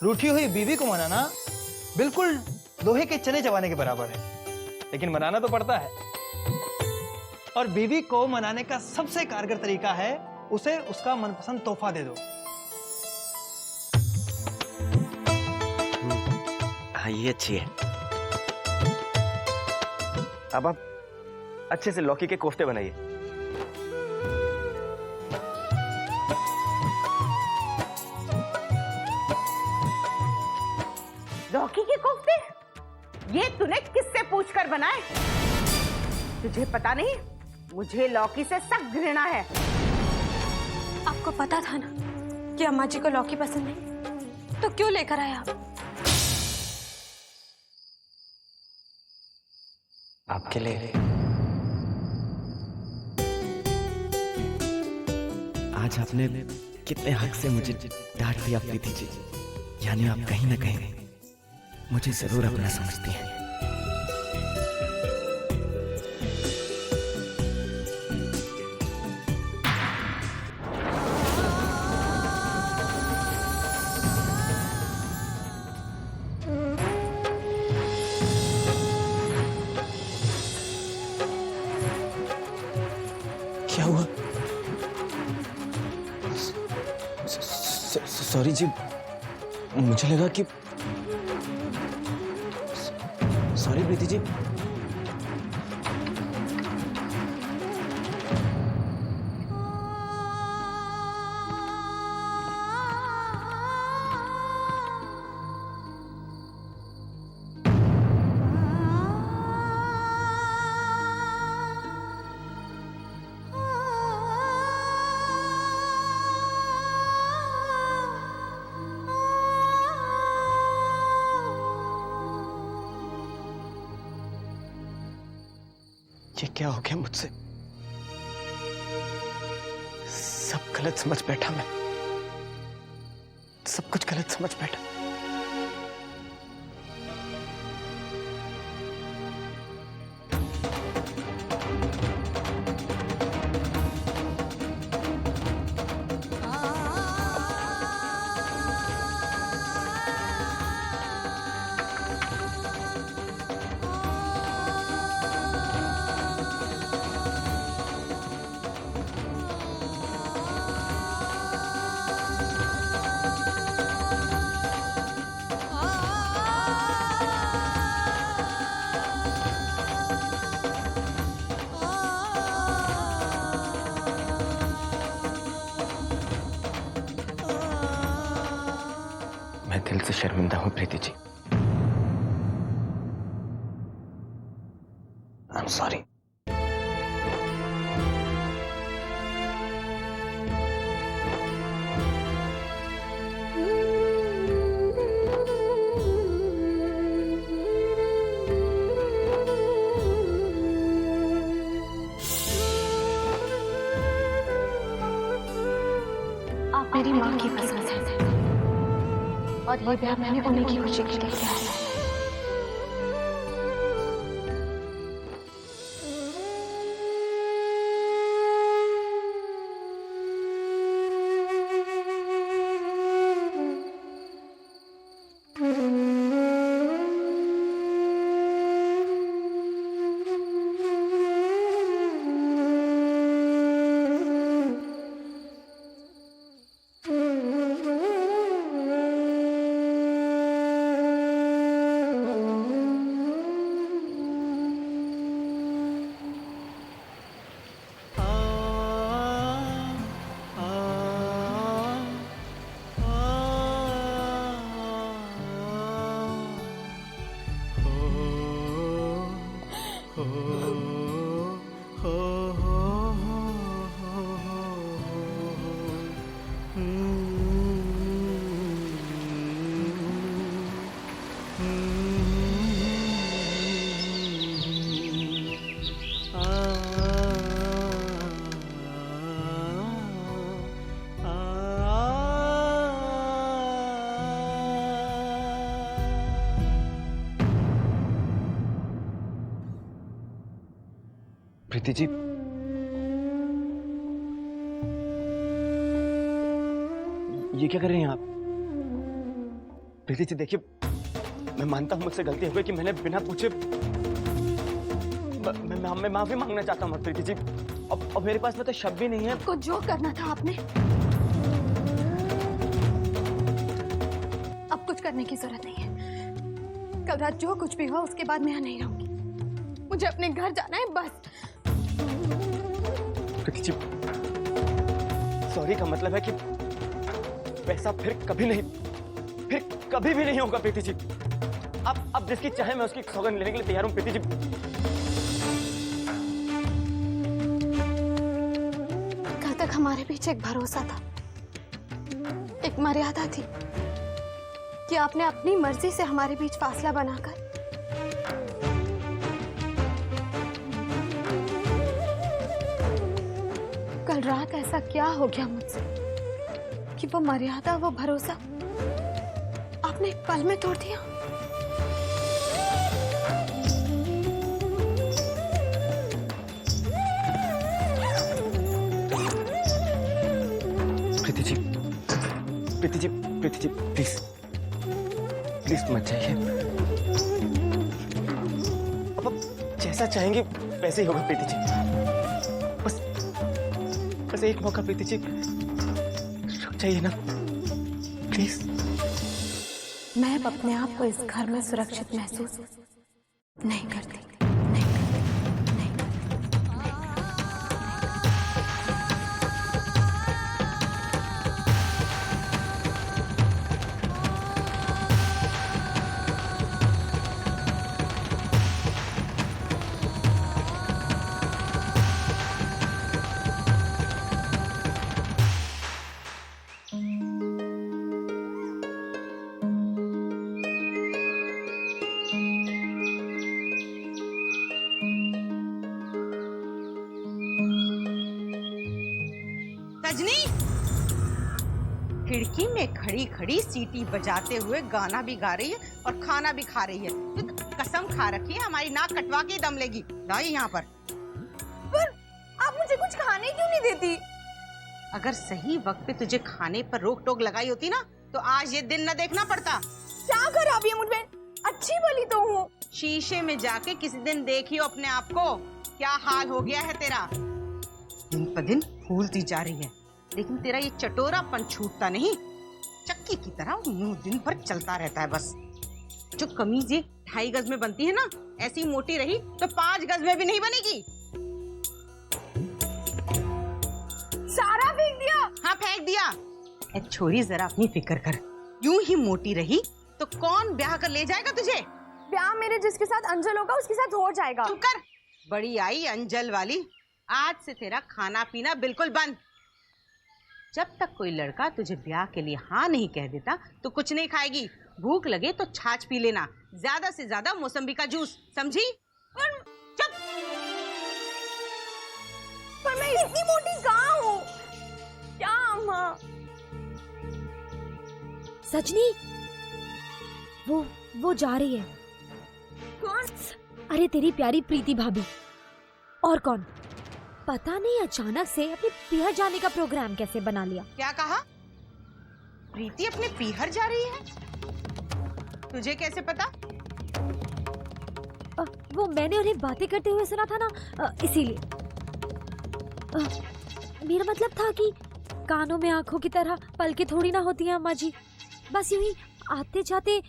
रूठी हुई बीवी को मनाना बिल्कुल लोहे के चने चबाने के बराबर है, लेकिन मनाना तो पड़ता है। और बीवी को मनाने का सबसे कारगर तरीका है उसे उसका मनपसंद तोहफा दे दो। हाँ, ये अच्छी है। अब आप अच्छे से लौकी के कोफ्ते बनाइए। लौकी के कोफ्ते? ये तूने किससे पूछकर बनाए? तुझे पता नहीं, मुझे लौकी से सख्त घृणा है। आपको पता था ना कि अम्मा जी को लौकी पसंद नहीं, तो क्यों लेकर आए आप? आपके लिए। आज आपने कितने हक से मुझे डांट दिया प्रीति जी। यानी आप कहीं ना कहीं मुझे जरूर अपना समझती हैं। क्या हुआ? सॉरी जी, मुझे लगा कि सॉरी प्रीति जी। ये क्या हो गया मुझसे? सब गलत समझ बैठा मैं, सब कुछ गलत समझ बैठा। मैं दिल से शर्मिंदा हूं Preeti ji. I am sorry. आप मेरी माँ की पसंद है और ये ब्याह मैंने उन्हीं की खुशी के लिए किया है। प्रीति जी, ये क्या कर रही हैं आप? प्रीति जी देखिए, मैं मानता हूँ मुझसे गलती हो गई कि मैंने बिना पूछे मैं माफी मांगना चाहता हूँ प्रीति जी। अब मेरे पास में तो शब्द भी नहीं है। आपको जो करना था आपने, अब कुछ करने की जरूरत नहीं है। कल रात जो कुछ भी हुआ उसके बाद मैं यहाँ नहीं रहूंगी। मुझे अपने घर जाना है बस। प्रीति जी, सॉरी का मतलब है कि वैसा फिर कभी भी नहीं होगा प्रीति जी। अब जिसकी चाहे मैं उसकी सौगंध लेने के लिए तैयार हूँ प्रीति जी। कल तक हमारे पीछे एक भरोसा था, एक मर्यादा थी कि आपने अपनी मर्जी से हमारे बीच फासला बनाकर कल रात ऐसा क्या हो गया मुझसे कि वो मर्यादा, वो भरोसा आपने एक पल में तोड़ दिया। प्रीति जी प्लीज मत जाइए। अब आप जैसा चाहेंगे वैसे ही होगा प्रीति जी। बस एक मौका प्रीति जी, रुक जाइए ना प्लीज। मैं अब अपने आप को इस घर में सुरक्षित महसूस नहीं करती। सजनी खिड़की में खड़ी खड़ी सीटी बजाते हुए गाना भी गा रही है और खाना भी खा रही है। तो कसम खा रखी है हमारी नाक कटवा के दम लेगी। लाई यहाँ पर आप मुझे कुछ खाने क्यों नहीं देती? अगर सही वक्त पे तुझे खाने पर रोक टोक लगाई होती ना तो आज ये दिन न देखना पड़ता। क्या खराबी है मुझमें? अच्छी भली तो हूँ। शीशे में जाके किसी दिन देखियो अपने आप को, क्या हाल हो गया है तेरा। दिन पर दिन फूलती जा रही है, लेकिन तेरा ये चटोरापन छूटता नहीं। चक्की की तरह मुंह दिन भर चलता रहता है बस। जो कमीज ये 2.5 गज में बनती है ना, ऐसी मोटी रही तो 5 गज में भी नहीं बनेगी। सारा फेंक दिया? हाँ फेंक दिया। ए छोरी जरा अपनी फिक्र कर, यूं ही मोटी रही तो कौन ब्याह कर ले जाएगा तुझे? ब्याह मेरे जिसके साथ अंजल होगा उसके साथ हो जाएगा। चुप कर, बड़ी आई अंजल वाली। आज से तेरा खाना पीना बिल्कुल बंद। जब तक कोई लड़का तुझे ब्याह के लिए हाँ नहीं कह देता तो कुछ नहीं खाएगी। भूख लगे तो छाछ पी लेना, ज्यादा से ज्यादा मौसम्बी का जूस, समझी? चुप। पर मैं इतनी मोटी कहाँ हूँ? क्या अम्मा? सजनी, वो जा रही है। कौन? अरे तेरी प्यारी प्रीति भाभी। और कौन? पता नहीं अचानक से अपने पीहर जाने का प्रोग्राम कैसे बना लिया। क्या कहा? प्रीति अपने पीहर जा रही है? तुझे कैसे पता? वो मैंने उन्हें बातें करते हुए सुना था ना, इसीलिए। मेरा मतलब था कि कानों में आंखों की तरह पलकें थोड़ी ना होती हैं अम्मा जी। बस यूं ही आते जाते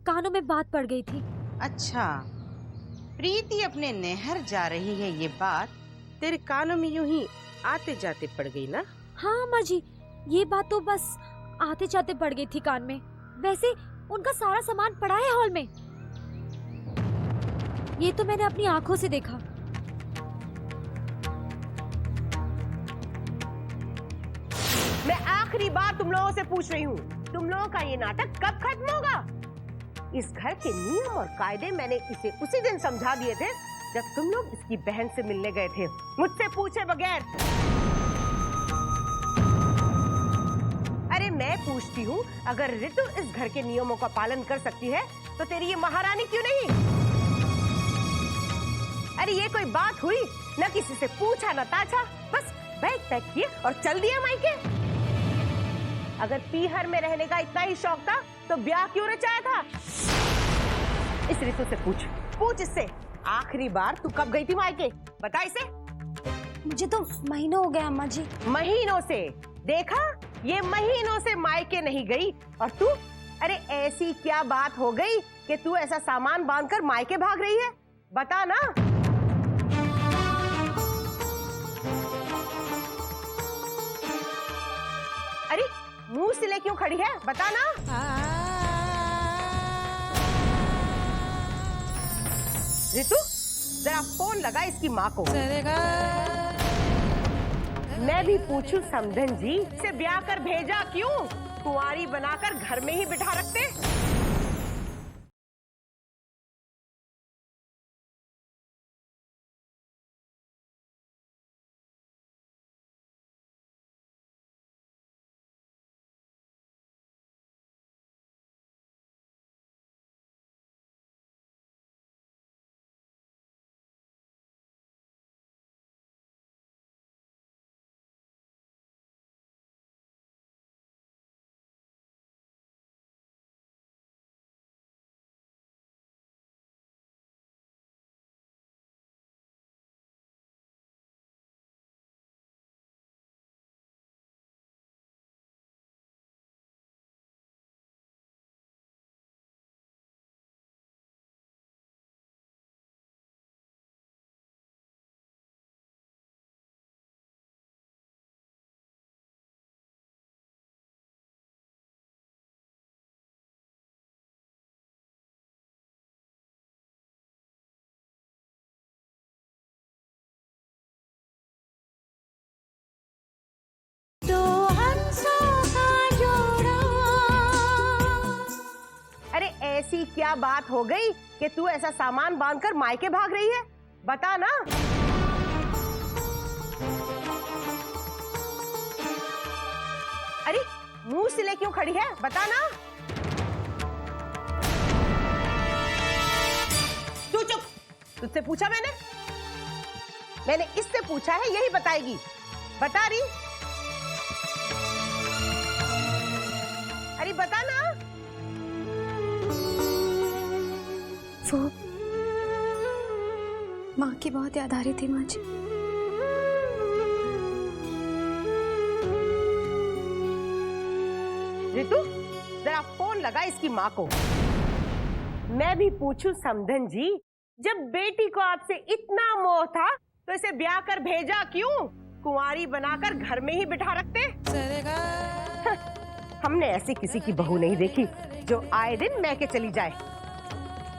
कानों में बात पड़ गई थी। अच्छा, प्रीति अपने नहर जा रही है ये बात तेरे कानों में यूं ही आते जाते पड़ गई ना? हाँ अम्मा जी, ये बात तो बस आते जाते पड़ गई थी कान में। वैसे उनका सारा सामान पड़ा है हॉल में, ये तो मैंने अपनी आंखों से देखा। मैं आखिरी बार तुम लोगों से पूछ रही हूँ, तुम लोगों का ये नाटक कब खत्म होगा? इस घर के नियम और कायदे मैंने इसे उसी दिन समझा दिए थे जब तुम लोग इसकी बहन से मिलने गए थे, मुझसे पूछे बगैर। अरे मैं पूछती हूँ, अगर ऋतु इस घर के नियमों का पालन कर सकती है तो तेरी ये महारानी क्यों नहीं? अरे ये कोई बात हुई? न किसी से पूछा न ताछा, बस बैग पैक किए और चल दिया मायके। अगर पीहर में रहने का इतना ही शौक था तो ब्याह क्यों रचाया था? इस ऋतु से पूछ इससे, आखिरी बार तू कब गई थी मायके? बता इसे। मुझे तो महीनों हो गए अम्मा जी। महीनों से? देखा, ये महीनों से मायके नहीं गई और तू, अरे ऐसी क्या बात हो गई कि तू ऐसा सामान बांधकर मायके भाग रही है? बता ना। अरे मुंह सिले क्यों खड़ी है? बता ना। ऋतु, जरा फोन लगा इसकी माँ को। मैं भी पूछूं समधन जी से ब्याह कर भेजा क्यों? कुंवारी बनाकर घर में ही बिठा रखते। अरे ऐसी क्या बात हो गई कि तू ऐसा सामान बांधकर मायके भाग रही है? बता ना। अरे मुंह सिले क्यों खड़ी है? बता ना। तू चुप। तुझसे पूछा मैंने इससे पूछा है, यही बताएगी। बता रही। अरे बता ना। वो माँ की बहुत याद आ रही थी माँ जी। ऋतु, जरा फोन लगा इसकी माँ को। मैं भी पूछूं समधन जी, जब बेटी को आपसे इतना मोह था तो इसे ब्याह कर भेजा क्यों? कुंवारी बनाकर घर में ही बिठा रखते। हमने ऐसी किसी की बहू नहीं देखी जो आए दिन मैके चली जाए।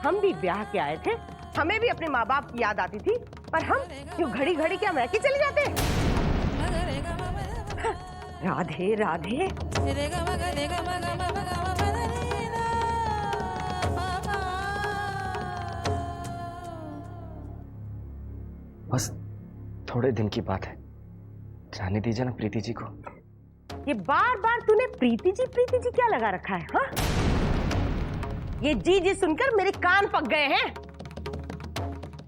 हम भी ब्याह के आए थे, हमें भी अपने माँ बाप की याद आती थी, पर हम क्यों घड़ी घड़ी क्या मैके चले जाते? राधे राधे। बस थोड़े दिन की बात है, जाने दीजिए ना प्रीति जी को। ये बार बार तूने प्रीति जी क्या लगा रखा है? हाँ, ये जी सुनकर मेरे कान पक गए हैं।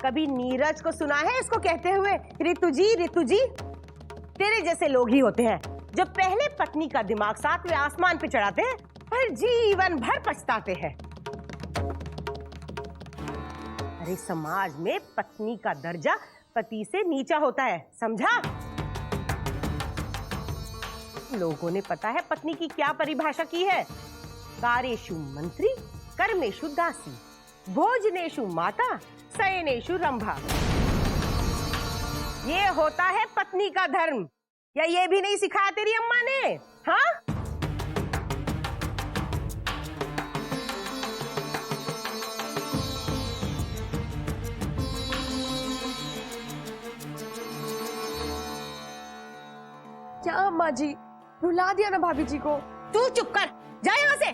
कभी नीरज को सुना है इसको कहते हुए ऋतु जी? तेरे जैसे लोग ही होते हैं जो पहले पत्नी का दिमाग सातवें आसमान पे चढ़ाते हैं और जीवन भर पछताते हैं। अरे समाज में पत्नी का दर्जा पति से नीचा होता है, समझा? लोगों ने पता है पत्नी की क्या परिभाषा की है? कार्येषु मंत्री, कर्मेषु दासी, भोजनेषु माता, शयनेषु रंभा। ये होता है पत्नी का धर्म। या ये भी नहीं सिखाया तेरी अम्मा ने? हाँ, क्या अम्मा जी, रुला दिया ना भाभी जी को। तू चुप कर, जा यहां से।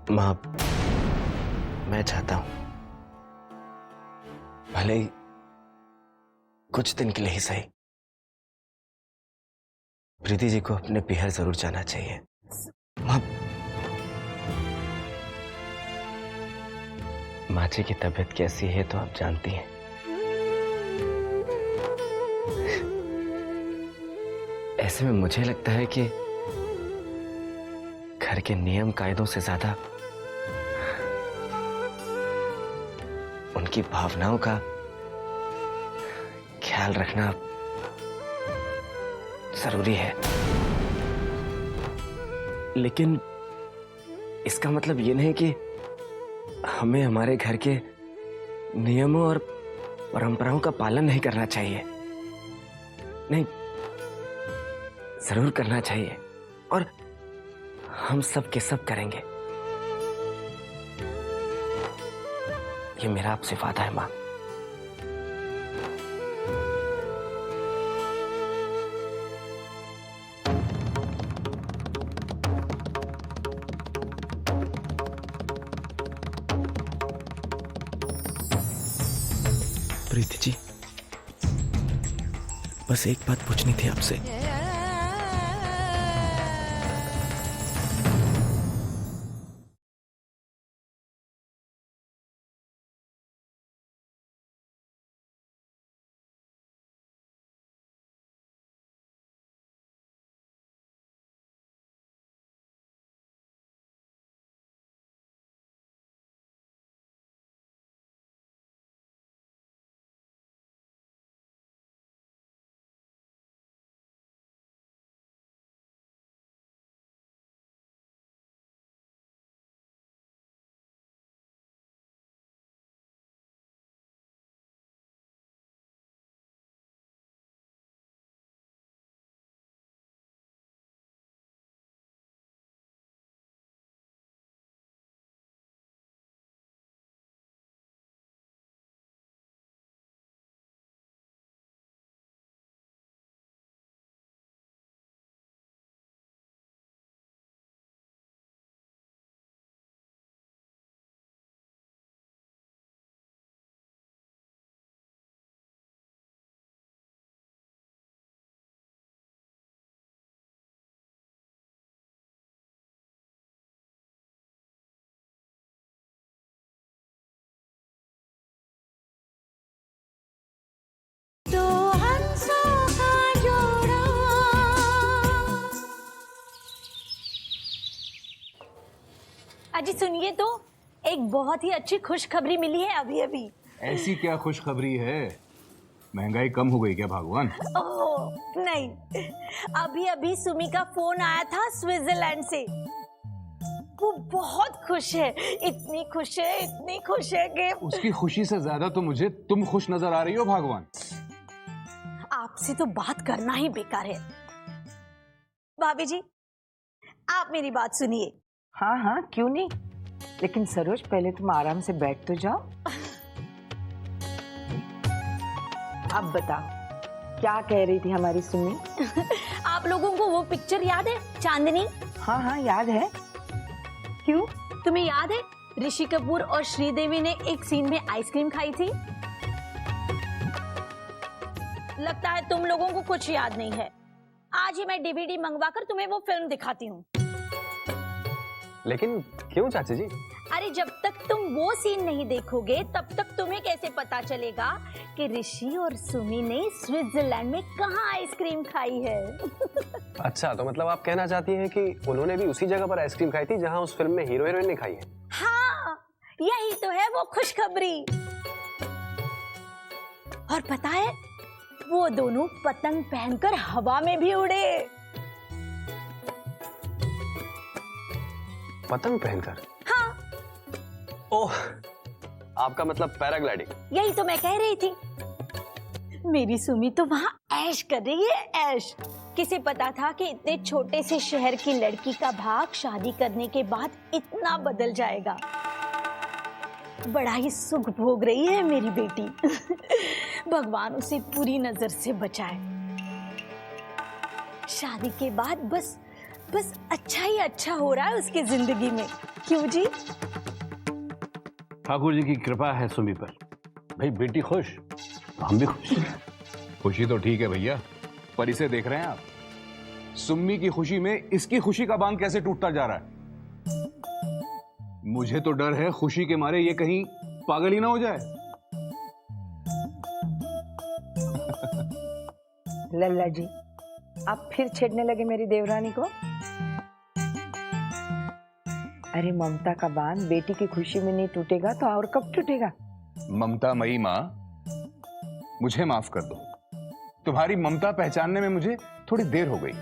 माँ, मैं चाहता हूं भले ही कुछ दिन के लिए ही सही, प्रीति जी को अपने पिहर जरूर जाना चाहिए। माँ, माँ जी की तबीयत कैसी है तो आप जानती हैं। ऐसे में मुझे लगता है कि घर के नियम कायदों से ज्यादा उनकी भावनाओं का ख्याल रखना जरूरी है। लेकिन इसका मतलब ये नहीं कि हमें हमारे घर के नियमों और परंपराओं का पालन नहीं करना चाहिए। नहीं, जरूर करना चाहिए और हम सब के सब करेंगे। ये मेरा आपसे वादा है मां। प्रीति जी, बस एक बात पूछनी थी आपसे। अजी सुनिए तो, एक बहुत ही अच्छी खुशखबरी मिली है अभी अभी। ऐसी क्या खुशखबरी है? महंगाई कम हो गई क्या भगवान? ओह नहीं, अभी अभी सुमी का फोन आया था स्विट्जरलैंड से। वो बहुत खुश है, इतनी खुश है, इतनी खुश है कि उसकी खुशी से ज्यादा तो मुझे तुम खुश नजर आ रही हो भगवान। आपसे तो बात करना ही बेकार है। भाभी जी, आप मेरी बात सुनिए। हाँ हाँ, क्यों नहीं, लेकिन सरोज पहले तुम आराम से बैठ तो जाओ। अब बताओ क्या कह रही थी हमारी सुमी? आप लोगों को वो पिक्चर याद है, चांदनी? हाँ हाँ याद है। क्यों? तुम्हें याद है ऋषि कपूर और श्रीदेवी ने एक सीन में आइसक्रीम खाई थी? लगता है तुम लोगों को कुछ याद नहीं है। आज ही मैं डीवीडी मंगवाकर तुम्हें वो फिल्म दिखाती हूँ। लेकिन क्यों चाची जी? अरे जब तक तुम वो सीन नहीं देखोगे तब तक तुम्हें कैसे पता चलेगा कि ऋषि और सुमी ने स्विट्जरलैंड में कहाँ आइसक्रीम खाई है। अच्छा, तो मतलब आप कहना चाहती हैं कि उन्होंने भी उसी जगह पर आइसक्रीम खाई थी जहां उस फिल्म में हीरो हीरोइन ने खाई है? हाँ, यही तो है वो खुशखबरी। और पता है, वो दोनों पतंग पहनकर हवा में भी उड़े। पतंग पहनकर? हाँ। ओह, आपका मतलब पैराग्लाइडिंग? यही तो मैं कह रही थी। मेरी सुमी तो वहाँ ऐश कर रही है, ऐश। किसे पता था कि इतने छोटे से शहर की लड़की का भाग शादी करने के बाद इतना बदल जाएगा। बड़ा ही सुख भोग रही है मेरी बेटी। भगवान उसे पूरी नजर से बचाए। शादी के बाद बस अच्छा ही अच्छा हो रहा है उसकी जिंदगी में। क्यों जी? ठाकुर जी की कृपा है सुमी पर। भाई बेटी खुश तो हम भी खुश। खुशी तो ठीक है भैया, पर इसे देख रहे हैं आप? सुम्मी की खुशी में इसकी खुशी का बांध कैसे टूटता जा रहा है। मुझे तो डर है खुशी के मारे ये कहीं पागल ही ना हो जाए। लल्ला जी, आप फिर छेड़ने लगे मेरी देवरानी को? अरे ममता का बांध बेटी की खुशी में नहीं टूटेगा तो और कब टूटेगा? ममता मई माँ, मुझे माफ कर दो। तुम्हारी ममता पहचानने में मुझे थोड़ी देर हो गई।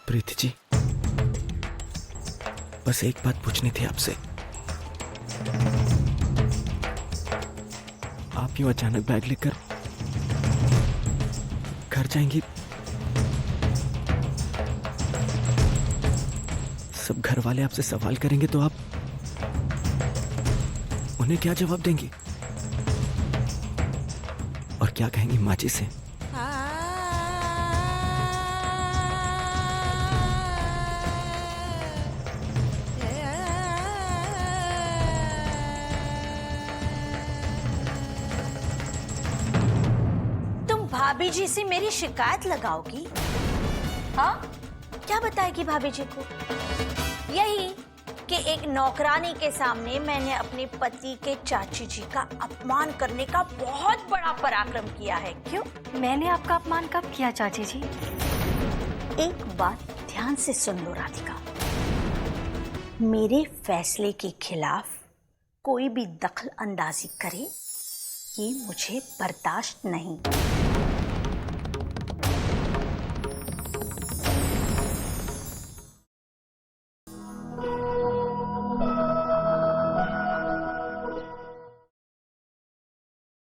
प्रीति जी, बस एक बात पूछनी थी आपसे। आप यूं अचानक बैग लेकर घर जाएंगी, सब घर वाले आपसे सवाल करेंगे तो आप उन्हें क्या जवाब देंगी? और क्या कहेंगी माँ जी से? भाभी जी से मेरी शिकायत लगाओगी? हाँ, क्या बताएगी भाभी जी को? यही कि एक नौकरानी के सामने मैंने अपने पति के चाची जी का अपमान करने का बहुत बड़ा पराक्रम किया है। क्यों? मैंने आपका अपमान कब किया चाची जी? एक बात ध्यान से सुन लो राधिका, मेरे फैसले के खिलाफ कोई भी दखल अंदाजी करे ये मुझे बर्दाश्त नहीं।